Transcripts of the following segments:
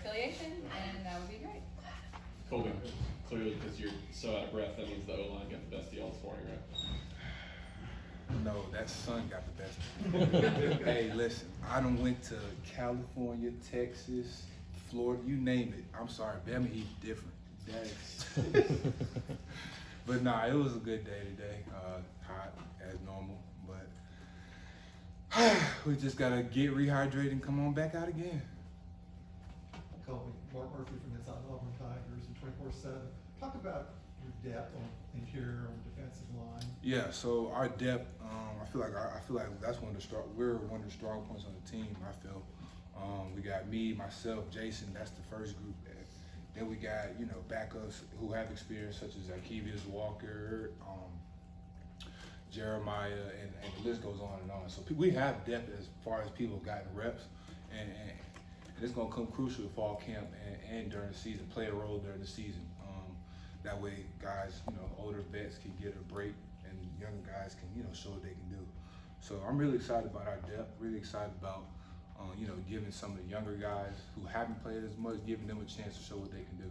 affiliation, and that would be great. Colby, clearly because you're so out of breath, that means the O-line got the best of y'all this morning, right? No, that son got the best. Hey, listen, I done went to California, Texas, Florida, you name it. I'm sorry, Bama eats different. But nah, it was a good day today. Hot as normal, but we just gotta get rehydrated and come on back out again. Colby, Mark Murphy from Inside Auburn Tigers and 24/7. Talk about your depth on interior on the defensive line. Yeah, so our depth, I feel like that's we're one of the strong points on the team. I feel we got me, myself, Jason. That's the first group. Then we got backups who have experience, such as Arkevius Walker, Jeremiah, and the list goes on and on. So we have depth as far as people have gotten reps, and it's gonna come crucial to fall camp and during the season, play a role during the season. That way, guys, older vets can get a break, and younger guys can, show what they can do. So I'm really excited about our depth. Really excited about, giving some of the younger guys who haven't played as much, giving them a chance to show what they can do.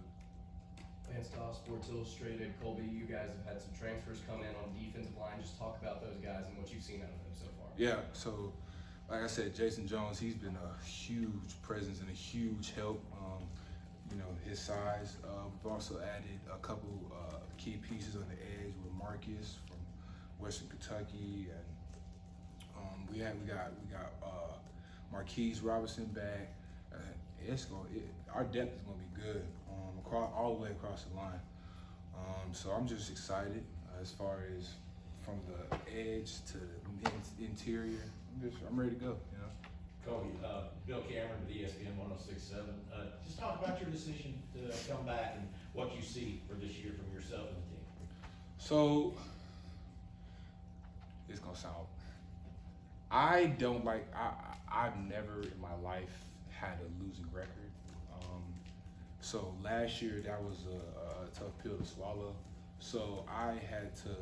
Lance Goff, Sports Illustrated. Colby, you guys have had some transfers come in on the defensive line. Just talk about those guys and what you've seen out of them so far. Yeah, so like I said, Jason Jones, he's been a huge presence and a huge help. His size. We've also added a couple key pieces on the edge with Marcus from Western Kentucky, and we got Marquise Robinson back. Our depth is gonna be good all the way across the line. So I'm just excited as far as from the edge to the interior. I'm ready to go. Colby, Bill Cameron with ESPN 106.7. Just talk about your decision to come back and what you see for this year from yourself and the team. So it's gonna sound. I've never in my life had a losing record. So last year that was a tough pill to swallow. So I had to,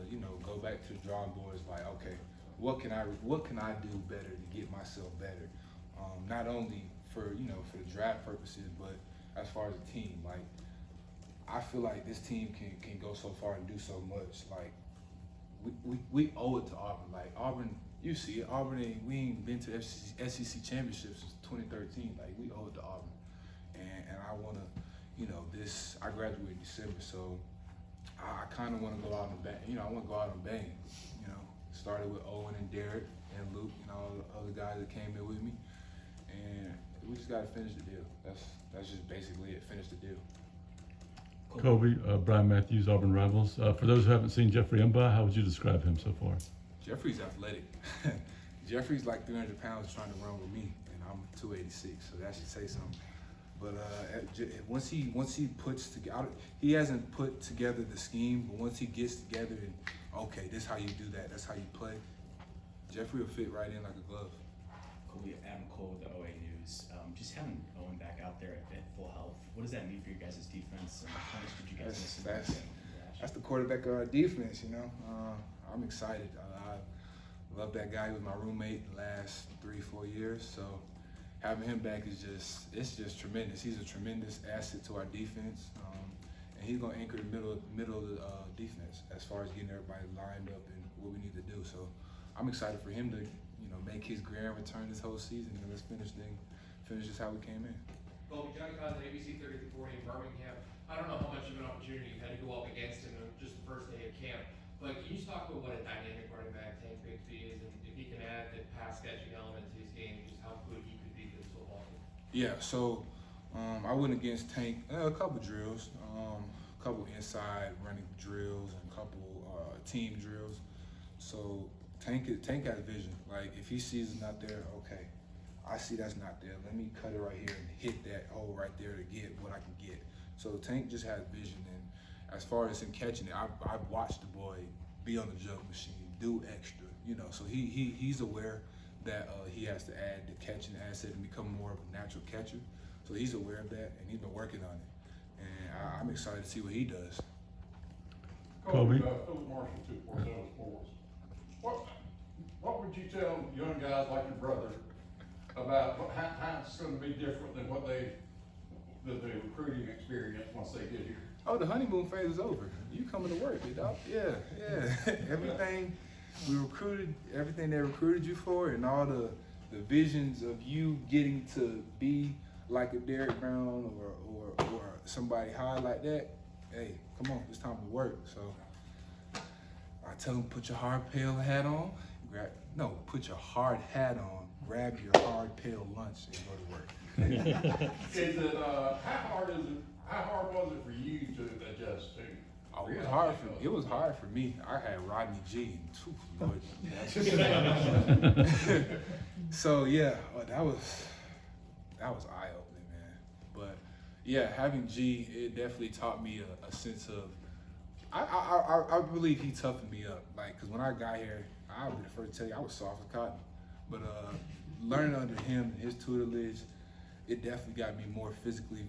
go back to the drawing boards. Like, okay, what can I do better to get myself better? Not only for for the draft purposes, but as far as the team. Like, I feel like this team can go so far and do so much. Like, we owe it to Auburn. Like, Auburn, you see it. Auburn we ain't been to SEC championships since 2013. Like, we owe it to Auburn. And I wanna, I graduated in December, so I kind of want to go out and bang. I want to go out and bang. Started with Owen and Derek and Luke and all the other guys that came in with me, and we just got to finish the deal. That's just basically it. Finish the deal. Colby, Brian Matthews, Auburn Rivals. For those who haven't seen Jeffrey Mba, how would you describe him so far? Jeffrey's athletic. Jeffrey's like 300 pounds trying to run with me, and I'm 286, so that should say something. But once he puts together, he hasn't put together the scheme, but once he gets together and, okay, this is how you do that, that's how you play, Jeffrey will fit right in like a glove. Colby, Adam Cole with the OA News. Just having Owen back out there at full health, what does that mean for your guys' defense? And how much did you guys miss? That's the quarterback of our defense, I'm excited. I love that guy. He was my roommate the last 3-4 years, so having him back is just tremendous. He's a tremendous asset to our defense, and he's gonna anchor the middle of the defense as far as getting everybody lined up and what we need to do. So I'm excited for him to, make his grand return this whole season, and let's finish just how we came in. Colby, Johnny Cousins, ABC 30-40 in Birmingham. I don't know how much of an opportunity you had to go up against him in just the first day of camp, but can you just talk about what a dynamic running back Tank Bigsby is, and if he can add the pass catching element to his game, just how good he could be for this football team? Yeah, so I went against Tank a couple drills, a couple inside running drills, and a couple team drills. So Tank has vision. Like, if he sees it's not there, okay, I see that's not there. Let me cut it right here and hit that hole right there to get what I can get. So Tank just has vision, and as far as him catching it, I've watched the boy be on the jump machine, do extra, So he's aware that he has to add the catching asset and become more of a natural catcher. So he's aware of that, and he's been working on it. And I'm excited to see what he does. Colby. Philip Marshall, 247 Sports. What would you tell young guys like your brother about how it's going to be different than what they the recruiting experience once they get here? Oh, the honeymoon phase is over. You coming to work, big dog. Yeah. Everything we recruited, everything they recruited you for, and all the visions of you getting to be like a Derrick Brown or somebody high like that. Hey, come on, it's time to work. So I tell them, put your hard pail hat on. Put your hard hat on. Grab your hard pail lunch and go to work. Is it, how hard was it for you to adjust to? Oh, it was hard for me. It was hard for me. I had Rodney G. Lord. So yeah, that was eye opening, man. But yeah, having G, it definitely taught me a sense of. I believe he toughened me up. Like, cause when I got here, I'll be the first to tell you I was soft as cotton. But learning under him and his tutelage, it definitely got me more physically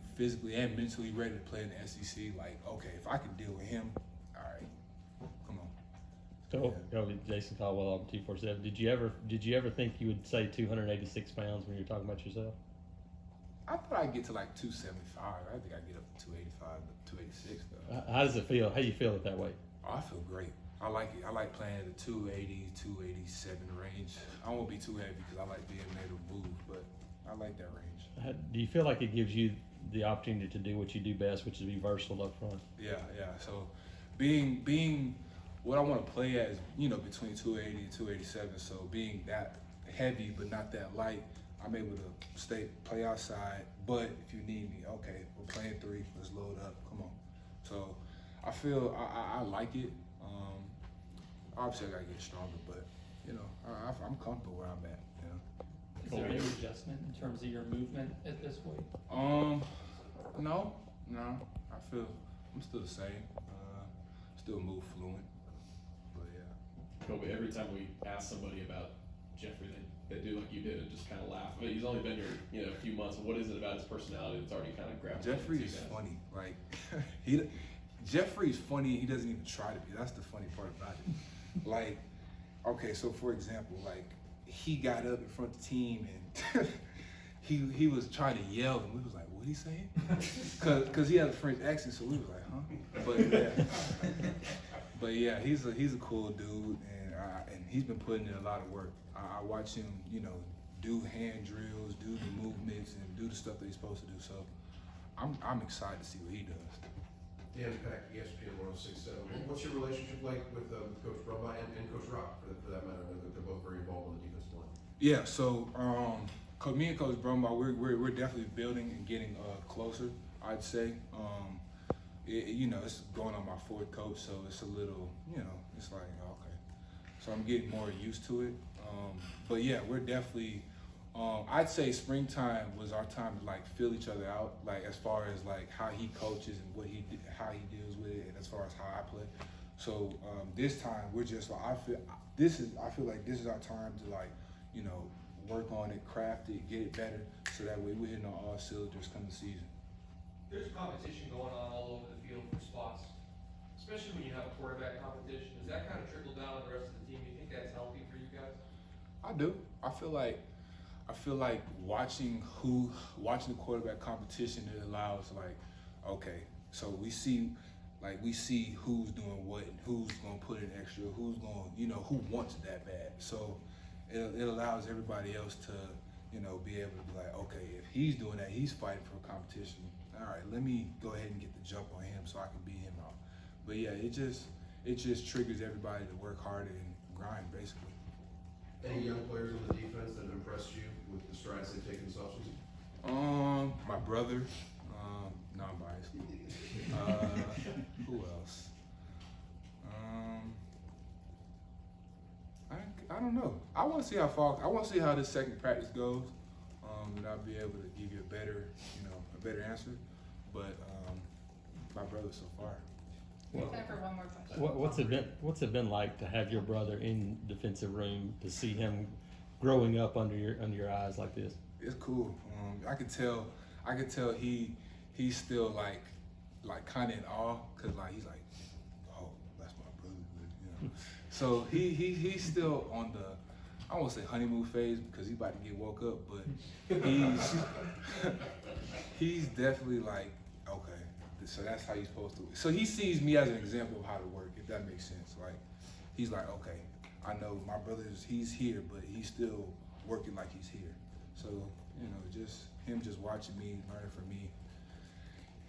and mentally ready to play in the SEC. Like, okay, if I can deal with him, all right, come on. So, Jason Caldwell, Auburn 247. Did you ever think you would say 286 pounds when you're talking about yourself? I thought I'd get to like 275. I think I'd get up to 285, but 286 though. How does it feel? How do you feel at that weight? Oh, I feel great. I like it. I like playing at the 280, 287 range. I won't be too heavy because I like being able to move, but I like that range. Do you feel like it gives you the opportunity to do what you do best, which is be versatile up front? Yeah. So being what I want to play at is, between 280 and 287. So being that heavy but not that light, I'm able to play outside. But if you need me, okay, we're playing 3. Let's load up. Come on. So I feel I like it. Obviously, I gotta get stronger, but I'm comfortable where I'm at. Is there any adjustment in terms of your movement at this weight? No. I feel I'm still the same. Still move fluent, but yeah. Colby, every time we ask somebody about Jeffrey, they do like you did and just kind of laugh. I mean, he's only been here, a few months. What is it about his personality that's already kind of grabbed you? Jeffrey is funny. Like Jeffrey's funny. He doesn't even try to be. That's the funny part about it. Like, okay, so for example, like he got up in front of the team and he was trying to yell and we was like, what he saying? Cause he had a French accent, so we was like, huh? But yeah, he's a cool dude and he's been putting in a lot of work. I watch him, do hand drills, do the movements, and do the stuff that he's supposed to do. So I'm excited to see what he does. Dan Peck, ESPN 106.7. What's your relationship like with Coach Brumbaugh and Coach Rock, for that matter? I know that they're both very involved in the defensive line. Yeah, so me and Coach Brumbaugh, we're definitely building and getting closer, I'd say. It's going on my 4th coach, so it's a little, it's like, okay. So I'm getting more used to it. But yeah, we're definitely, I'd say springtime was our time to like feel each other out, like as far as like how he coaches and how he deals with it, and as far as how I play. So this time we're just like, I feel like this is our time to like, work on it, craft it, get it better, so that way we're hitting on all cylinders come the season. There's competition going on all over the field for spots, especially when you have a quarterback competition. Does that kind of trickle down on the rest of the team? Do you think that's healthy for you guys? I do. I feel like watching the quarterback competition, it allows like, okay, so we see who's doing what and who's gonna put in extra, who's gonna, who wants that bad. So it allows everybody else to, be able to be like, okay, if he's doing that, he's fighting for a competition. All right, let me go ahead and get the jump on him so I can beat him out. But yeah, it just triggers everybody to work harder and grind basically. Any young players on the defense that have impressed you with the strides they've taken this offseason? My brother, non-biased. Who else? I don't know. I want to see how this second practice goes, and I'll be able to give you a better answer. But my brother so far. Time for one more question. What's it been like to have your brother in defensive room, to see him growing up under your eyes like this? It's cool. I could tell he's still like kind of in awe, cause like he's like, oh, that's my brother, So he's still on the, I won't say honeymoon phase because he's about to get woke up, but he's definitely like, okay, so that's how you're supposed to. So he sees me as an example of how to work, if that makes sense. Like, he's like, okay, I know my brother's, he's here, but he's still working like he's here. So, you know, just him just watching me, learning from me.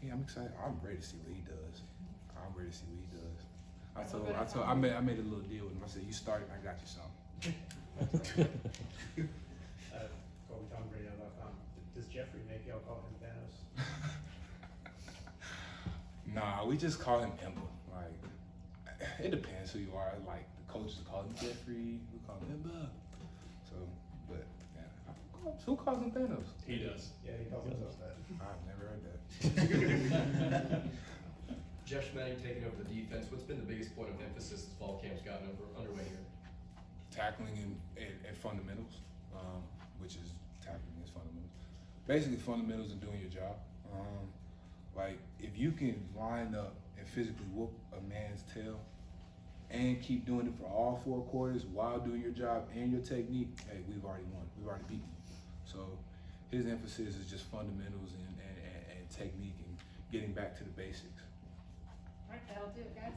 Yeah, I'm excited. I'm ready to see what he does. I'm ready to see what he does. I made a little deal with him. I said, you start, I got you something. Colby, Tom Brady.com. Does Jeffrey make y'all call him Thanos? Nah, we just call him Emma. Like, it depends who you are. Like, the coaches call him Jeffrey, we call him Emma. So, but, yeah. Who calls him Thanos? He does. Yeah, he calls himself that. I've never heard that. Jeff Schmedding taking over the defense. What's been the biggest point of emphasis as fall camp's gotten underway here? Tackling and fundamentals, which is tackling is fundamentals. Basically, fundamentals and doing your job. Like, if you can line up and physically whoop a man's tail and keep doing it for all 4 quarters while doing your job and your technique, hey, we've already won. We've already beaten you. So his emphasis is just fundamentals and technique and getting back to the basics. All right, that'll do it, guys.